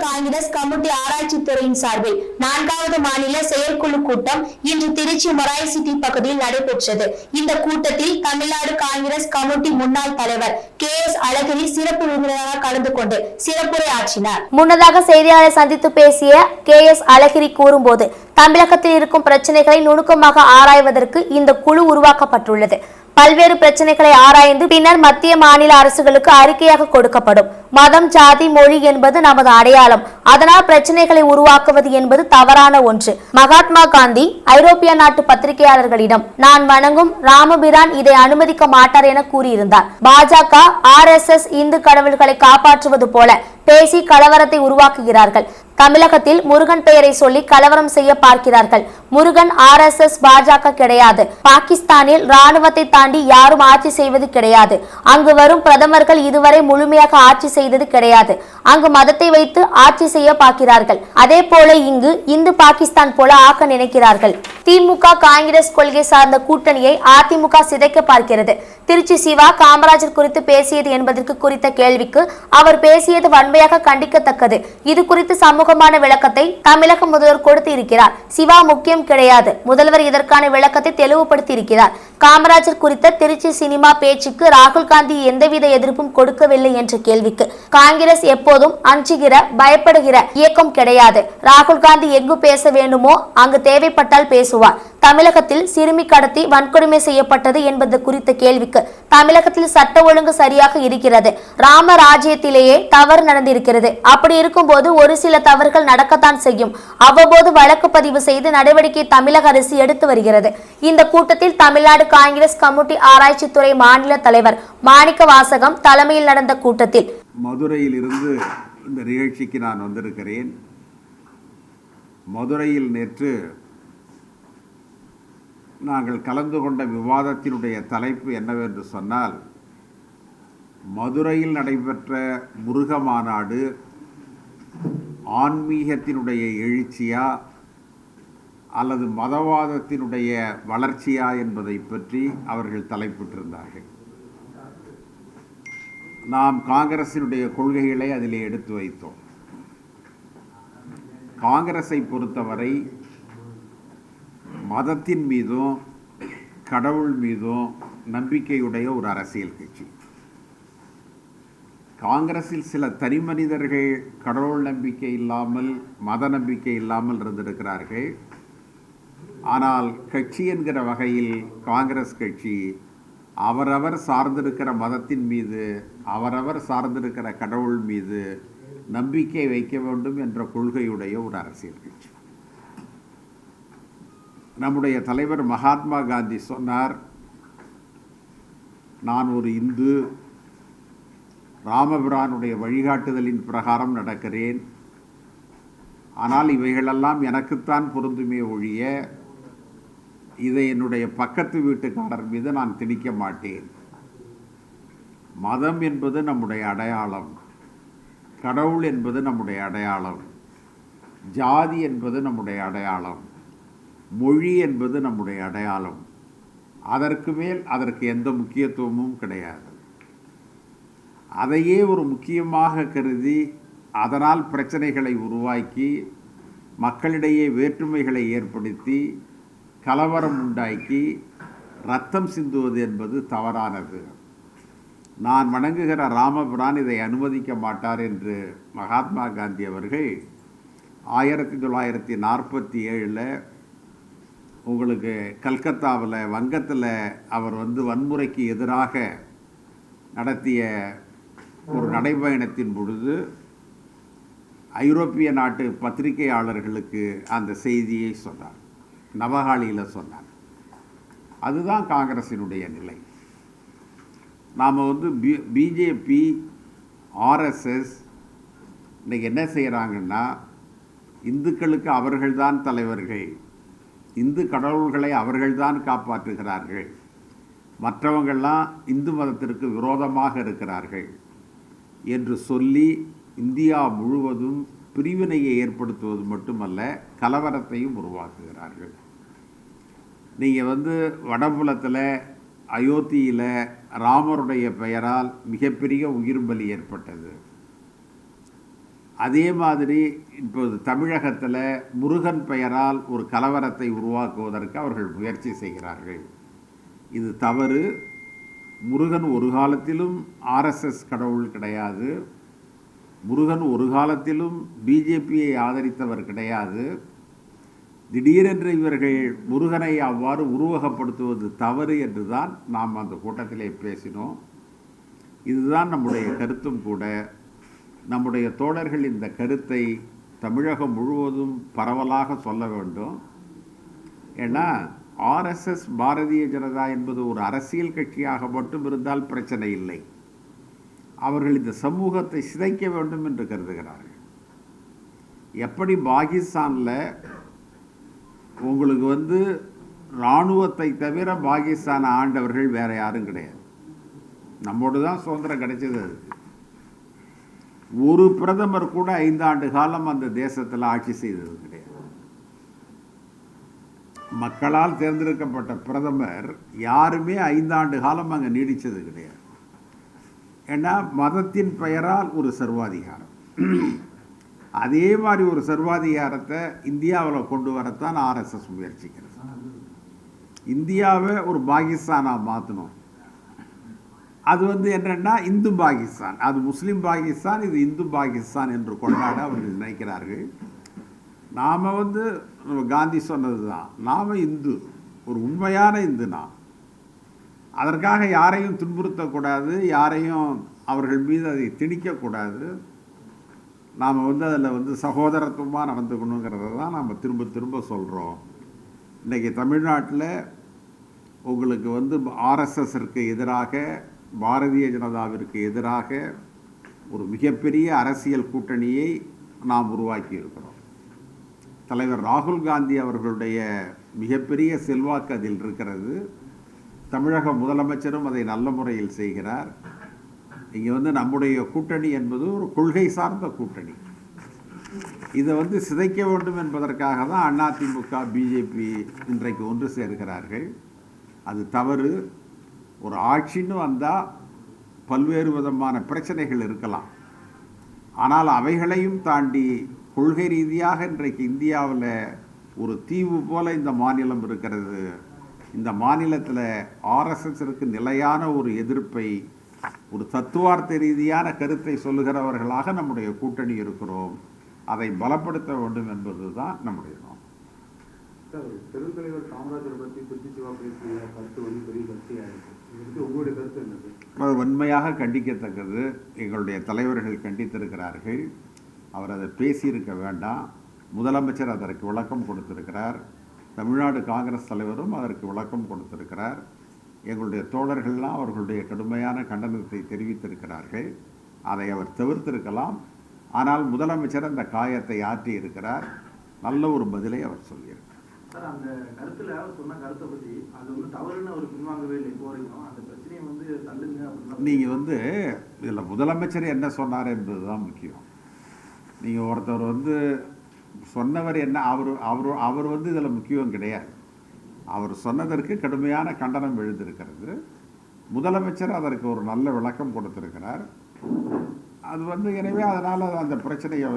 Congress committee ஆராய்ச்சி துறையின் சார்பில் 4வது மாநில செயற்குழு கூட்டம் இன்று திருச்சி மொராய் சிட்டி பகுதியில் நடைபெற்றது. இந்த கூட்டத்தில் தமிழ்நாடு காங்கிரஸ் கமிட்டி முன்னாள் தலைவர் KS அழகிரி சிறப்பு விருந்தினராக கலந்து கொண்டு சிறப்புரை ஆற்றினார். முன்னதாக செய்தியாளரை சந்தித்து பேசிய KS அழகிரி கூறும்போது, தமிழகத்தில் இருக்கும் பிரச்சனைகளை நுணுக்கமாக ஆராய்வதற்கு இந்த குழு உருவாக்கப்பட்டுள்ளது. பல்வேறு பிரச்சனைகளை ஆராய்ந்து பின்னர் மத்திய மாநில அரசுகளுக்கு அறிக்கையாக கொடுக்கப்படும். மதம், ஜாதி, மொழி என்பது நமது அடையாளம். அதனால் பிரச்சனைகளை உருவாக்குவது என்பது தவறான ஒன்று. மகாத்மா காந்தி ஐரோப்பிய நாட்டு பத்திரிகையாளர்களிடம் நான் வணங்கும் ராமபிரான் இதை அனுமதிக்க மாட்டார் என கூறியிருந்தார். பாஜக RSS இந்து கடவுள்களை காப்பாற்றுவது போல பேசி கலவரத்தை உருவாக்குகிறார்கள். தமிழகத்தில் முருகன் பெயரை சொல்லி கலவரம் செய்ய பார்க்கிறார்கள். முருகன் RSS பாஜக கிடையாது. பாகிஸ்தானில் ராணுவத்தை தாண்டி யாரும் ஆட்சி செய்வது கிடையாது. அங்கு வரும் பிரதமர்கள் இதுவரை முழுமையாக ஆட்சி செய்தது கிடையாது. அங்கு மதத்தை வைத்து ஆட்சி செய்ய பார்க்கிறார்கள். அதே போல இங்கு இந்து பாகிஸ்தான் போல ஆக்க நினைக்கிறார்கள். திமுக காங்கிரஸ் கொள்கை சார்ந்த கூட்டணியை அதிமுக சிதைக்க பார்க்கிறது. திருச்சி சிவா காமராஜர் குறித்து பேசியது என்பதற்கு குறித்த கேள்விக்கு அவர் பேசியது வன்மையாக கண்டிக்கத்தக்கது. இது குறித்து சமூகமான விளக்கத்தை தமிழக முதல்வர் கொடுத்து இருக்கிறார். சிவா முக்கியம் கிடையாது. முதல்வர் இதற்கான விளக்கத்தை தெளிவுபடுத்தி இருக்கிறார். காமராஜர் குறித்த திருச்சி சினிமா பேச்சுக்கு ராகுல் காந்தி எந்தவித எதிர்ப்பும் கொடுக்கவில்லை என்ற கேள்விக்கு காங்கிரஸ் எப்போதும் அஞ்சுகிற பயப்படுகிற இயக்கம் கிடையாது. ராகுல் காந்தி எங்கு பேச வேண்டுமோ அங்கு தேவைப்பட்டால் பேசுவார். தமிழகத்தில் சிறுமி கடத்தி வன்கொடுமை செய்யப்பட்டது என்பது குறித்த கேள்விக்கு தமிழகத்தில் சட்ட ஒழுங்கு சரியாக இருக்கிறது. ராமராஜ்யத்திலேயே தவறு நடந்திருக்கிறது. அப்படி இருக்கும்போது ஒரு சில தவறுகள் நடக்கத்தான் செய்யும். அவ்வப்போது வழக்கு பதிவு செய்து நடவடிக்கை தமிழக அரசு எடுத்து வருகிறது. இந்த கூட்டத்தில் தமிழ்நாடு காங்கிரஸ் கமிட்டி ஆராய்ச்சி துறை மாநில தலைவர் மாணிக்க வாசகம் தலைமையில் நடந்த கூட்டத்தில் மதுரையில் இருந்து இந்த நிகழ்ச்சிக்கு நான் வந்திருக்கிறேன். மதுரையில் நேற்று நாங்கள் கலந்து கொண்ட விவாதத்தினுடைய தலைப்பு என்னவென்று சொன்னால், மதுரையில் நடைபெற்ற முருக மாநாடு ஆன்மீகத்தினுடைய எழுச்சியா அல்லது மதவாதத்தினுடைய வளர்ச்சியா என்பதை பற்றி அவர்கள் தலைப்பிட்டிருந்தார்கள். நாம் காங்கிரசினுடைய கொள்கைகளை அதிலே எடுத்து வைத்தோம். காங்கிரஸை பொறுத்தவரை மதத்தின் மீதும் கடவுள் மீதும் நம்பிக்கையுடைய ஒரு அரசியல் கட்சி. காங்கிரஸில் சில தனி மனிதர்கள் கடவுள் நம்பிக்கை இல்லாமல் மத நம்பிக்கை இல்லாமல் இருந்திருக்கிறார்கள். ஆனால் கட்சி என்கிற வகையில் காங்கிரஸ் கட்சி அவரவர் சார்ந்திருக்கிற மதத்தின் மீது அவரவர் சார்ந்திருக்கிற கடவுள் மீது நம்பிக்கை வைக்க வேண்டும் என்ற கொள்கையுடைய ஒரு அரசியல் கட்சி. நம்முடைய தலைவர் மகாத்மா காந்தி சொன்னார், நான் ஒரு இந்து, ராமபிரானுடைய வழிகாட்டுதலின் பிரகாரம் நடக்கிறேன். ஆனால் இவைகளெல்லாம் எனக்குத்தான் பொருந்துமே ஒழிய இதை என்னுடைய பக்கத்து வீட்டுக்காரர் மீது நான் திணிக்க மாட்டேன். மதம் என்பது நம்முடைய அடையாளம், கடவுள் என்பது நம்முடைய அடையாளம், ஜாதி என்பது நம்முடைய அடையாளம், மொழி என்பது நம்முடைய அடையாளம். அதற்கு மேல் அதற்கு எந்த முக்கியத்துவமும் கிடையாது. அதையே ஒரு முக்கியமாக கருதி அதனால் பிரச்சனைகளை உருவாக்கி மக்களிடையே வேற்றுமைகளை ஏற்படுத்தி கலவரம் உண்டாக்கி ரத்தம் சிந்துவது என்பது தவறானது. நான் வணங்குகிற ராமபிரான் இதை அனுமதிக்க மாட்டார் என்று மகாத்மா காந்தி அவர்கள் 1947 உங்களுக்கு கல்கத்தாவில் வங்கத்தில் அவர் வன்முறைக்கு எதிராக நடத்திய ஒரு நடைபயணத்தின் பொழுது ஐரோப்பிய நாட்டு பத்திரிகையாளர்களுக்கு அந்த செய்தியை சொன்னார், நவகாளியில் சொன்னார். அதுதான் காங்கிரசினுடைய நிலை. நாம் பிஜேபி RSS இன்றைக்கி என்ன செய்கிறாங்கன்னா, இந்துக்களுக்கு அவர்கள்தான் தலைவர்கள், இந்து கடவுள்களை அவர்கள்தான் காப்பாற்றுகிறார்கள், மற்றவங்கள்லாம் இந்து மதத்திற்கு விரோதமாக இருக்கிறார்கள் என்று சொல்லி இந்தியா முழுவதும் பிரிவினையை ஏற்படுத்துவது மட்டுமல்ல, கலவரத்தையும் உருவாக்குகிறார்கள். நீங்கள் வடபுலத்தில் அயோத்தியில் ராமருடைய பெயரால் மிகப்பெரிய உயிர் பலி ஏற்பட்டது. அதே மாதிரி இப்போது தமிழகத்தில் முருகன் பெயரால் ஒரு கலவரத்தை உருவாக்குவதற்கு அவர்கள் முயற்சி செய்கிறார்கள். இது தவறு. முருகன் ஒரு காலத்திலும் ஆர்எஸ்எஸ் கடவுள் கிடையாது. முருகன் ஒரு காலத்திலும் பிஜேபியை ஆதரித்தவர் கிடையாது. திடீரென்று இவர்கள் முருகனை அவ்வாறு உருவகப்படுத்துவது தவறு என்று தான் நாம் அந்த கூட்டத்திலே பேசினோம். இதுதான் நம்முடைய கருத்தும் கூட. நம்முடைய தோழர்கள் இந்த கருத்தை தமிழகம் முழுவதும் பரவலாக சொல்ல வேண்டும். ஏன்னா ஆர்எஸ்எஸ் பாரதிய ஜனதா என்பது ஒரு அரசியல் கட்சியாக மட்டும் இருந்தால் பிரச்சனை இல்லை. அவர்கள் இந்த சமூகத்தை சிதைக்க வேண்டும் என்று கருதுகிறார்கள். எப்படி பாகிஸ்தானில் உங்களுக்கு இராணுவத்தை தவிர பாகிஸ்தான் ஆண்டவர்கள் வேற யாரும் கிடையாது. நம்மோடு தான் சுதந்திரம் கிடைச்சது. அதுக்கு ஒரு பிரதமர் கூட 5 ஆண்டு காலம் அந்த தேசத்தில் ஆட்சி செய்தது கிடையாது. மக்களால் தேர்ந்தெடுக்கப்பட்ட பிரதமர் யாருமே 5 ஆண்டு காலம் அங்கே நீடித்தது கிடையாது. ஏன்னா மதத்தின் பெயரால் ஒரு சர்வாதிகாரம். அதே மாதிரி ஒரு சர்வாதிகாரத்தை இந்தியாவில் கொண்டு வரத்தான் ஆர்எஸ்எஸ் முயற்சிக்கிறது. இந்தியாவை ஒரு பாகிஸ்தானாக மாற்றணும். அது என்னன்னா இந்து பாகிஸ்தான், அது முஸ்லீம் பாகிஸ்தான், இது இந்து பாகிஸ்தான் என்று கொண்டாட அவர்கள் நினைக்கிறார்கள். நாம் காந்தி சொன்னது தான், நாம் இந்து, ஒரு உண்மையான இந்து. நாம் அதற்காக யாரையும் துன்புறுத்தக்கூடாது, யாரையும் அவர்கள் மீது அதை திணிக்கக்கூடாது. நாம் அதில் சகோதரத்துவமாக நடந்துக்கணுங்கிறத தான் நாம் திரும்ப திரும்ப சொல்கிறோம். இன்றைக்கி தமிழ்நாட்டில் உங்களுக்கு ஆர்எஸ்எஸ்ஸிற்கு எதிராக, பாரதிய ஜனதாவிற்கு எதிராக ஒரு மிகப்பெரிய அரசியல் கூட்டணியை நாம் உருவாக்கி இருக்கிறோம். தலைவர் ராகுல் காந்தி அவர்களுடைய மிகப்பெரிய செல்வாக்கு அதில் இருக்கிறது. தமிழக முதலமைச்சரும் அதை நல்ல முறையில் செய்கிறார். இங்கே நம்முடைய கூட்டணி என்பது ஒரு கொள்கை சார்ந்த கூட்டணி. இதை சிதைக்க வேண்டும் என்பதற்காக தான் அதிமுக பிஜேபி இன்றைக்கு ஒன்று சேர்கிறார்கள். அது தவறு. ஒரு ஆட்சின்னு வந்தால் பல்வேறு விதமான பிரச்சனைகள் இருக்கலாம். ஆனால் அவைகளையும் தாண்டி கொள்கை ரீதியாக இன்றைக்கு இந்தியாவில் ஒரு தீவு போல இந்த மாநிலம் இருக்கிறது. இந்த மாநிலத்தில் ஆர்எஸ்எஸ்ஸிற்கு நிலையான ஒரு எதிர்ப்பை, ஒரு தத்துவார்த்த ரீதியான கருத்தை சொல்லுகிறவர்களாக நம்முடைய கூட்டணி இருக்கிறோம். அதை பலப்படுத்த வேண்டும் என்பது தான் நம்முடைய நோக்கம். பெருந்தலைவர் காமராஜரை பற்றி திருச்சி சிவா பேசிய கருத்து பெரிய கருத்தையாயிருக்கு. உங்களுடைய கருத்து என்னது? அது வன்மையாக கண்டிக்கத்தக்கது. எங்களுடைய தலைவர்கள் கண்டித்திருக்கிறார்கள். அவர் அதை பேசியிருக்க வேண்டாம். முதலமைச்சர் அதற்கு விளக்கம் கொடுத்திருக்கிறார். தமிழ்நாடு காங்கிரஸ் தலைவரும் அதற்கு விளக்கம் கொடுத்திருக்கிறார். எங்களுடைய தோழர்கள்லாம் அவர்களுடைய கடுமையான கண்டனத்தை தெரிவித்திருக்கிறார்கள். அதை அவர் தவிர்த்திருக்கலாம். ஆனால் முதலமைச்சர் அந்த காயத்தை ஆற்றி இருக்கிறார். நல்ல ஒரு பதிலை அவர் சொல்லியிருக்கிறார். சார், அந்த கருத்தில் சொன்ன கருத்தை பற்றி அது தவறுன்னு அவர் பின்வாங்கவே இல்லை. இப்போ வரைக்கும் அந்த பிரச்சனையை தள்ளுங்க அப்படின்னு நீங்கள் இதில் முதலமைச்சர் என்ன சொன்னார் என்பது தான் முக்கியம். நீங்கள் ஒருத்தர் சொன்னவர் என்ன, அவர் இதில் முக்கியம் கிடையாது. அவர் சொன்னதற்கு கடுமையான கண்டனம் எழுந்திருக்கிறது. முதலமைச்சர் அதற்கு ஒரு நல்ல விளக்கம் கொடுத்திருக்கிறார். அது எனவே அதனால் அந்த பிரச்சனையை